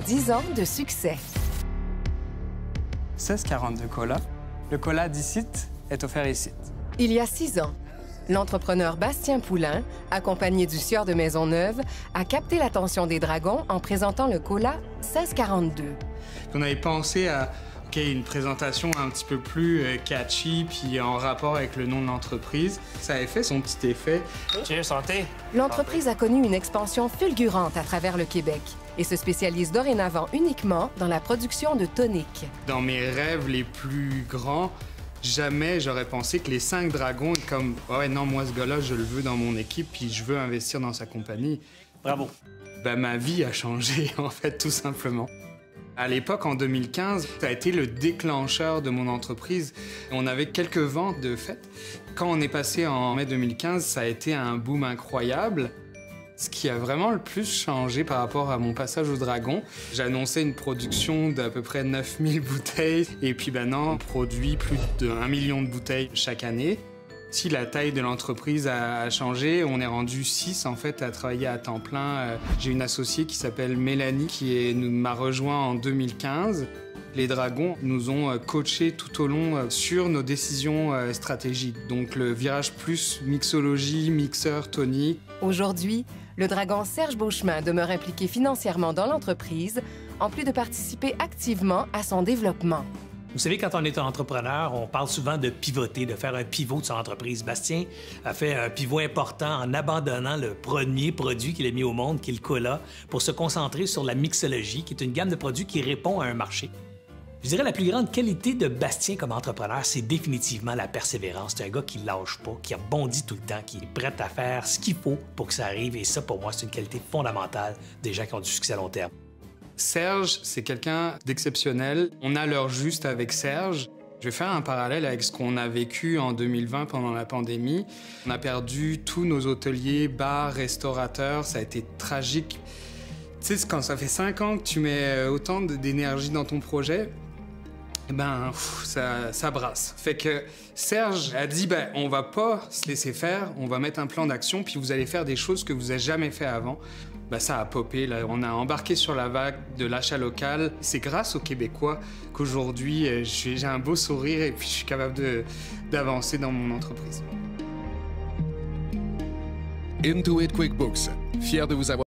10 ans de succès. 1642 Cola. Le cola d'ici est offert ici. Il y a 6 ans, l'entrepreneur Bastien Poulain, accompagné du sieur de Maisonneuve, a capté l'attention des dragons en présentant le cola 1642. On avait pensé à une présentation un petit peu plus catchy, puis en rapport avec le nom de l'entreprise. Ça avait fait son petit effet. Cheers, santé! L'entreprise a connu une expansion fulgurante à travers le Québec et se spécialise dorénavant uniquement dans la production de toniques. Dans mes rêves les plus grands, jamais j'aurais pensé que les 5 dragons, comme « Ouais, non, moi, ce gars-là, je le veux dans mon équipe, puis je veux investir dans sa compagnie. » Bravo! Ben, ma vie a changé, en fait, tout simplement. À l'époque, en 2015, ça a été le déclencheur de mon entreprise. On avait quelques ventes de fait. Quand on est passé en mai 2015, ça a été un boom incroyable. Ce qui a vraiment le plus changé par rapport à mon passage au Dragon, j'ai annoncé une production d'à peu près 9000 bouteilles. Et puis maintenant, on produit plus de 1 million de bouteilles chaque année. Si la taille de l'entreprise a changé, on est rendu 6 en fait à travailler à temps plein. J'ai une associée qui s'appelle Mélanie qui m'a rejoint en 2015. Les dragons nous ont coachés tout au long sur nos décisions stratégiques. Donc le virage plus mixologie, mixeur, tonique. Aujourd'hui, le dragon Serge Beauchemin demeure impliqué financièrement dans l'entreprise, en plus de participer activement à son développement. Vous savez, quand on est un entrepreneur, on parle souvent de pivoter, de faire un pivot de son entreprise. Bastien a fait un pivot important en abandonnant le premier produit qu'il a mis au monde, qui est le cola, pour se concentrer sur la mixologie, qui est une gamme de produits qui répond à un marché. Je dirais la plus grande qualité de Bastien comme entrepreneur, c'est définitivement la persévérance. C'est un gars qui lâche pas, qui rebondit tout le temps, qui est prêt à faire ce qu'il faut pour que ça arrive. Et ça, pour moi, c'est une qualité fondamentale des gens qui ont du succès à long terme. Serge, c'est quelqu'un d'exceptionnel. On a l'heure juste avec Serge. Je vais faire un parallèle avec ce qu'on a vécu en 2020 pendant la pandémie. On a perdu tous nos hôteliers, bars, restaurateurs. Ça a été tragique. Tu sais, quand ça fait 5 ans que tu mets autant d'énergie dans ton projet, eh ben, ça brasse. Fait que Serge a dit, ben, on va pas se laisser faire, on va mettre un plan d'action, puis vous allez faire des choses que vous n'avez jamais fait avant. Ben, ça a popé, là. On a embarqué sur la vague de l'achat local. C'est grâce aux Québécois qu'aujourd'hui, j'ai un beau sourire et puis je suis capable d'avancer dans mon entreprise. Intuit QuickBooks, fier de vous avoir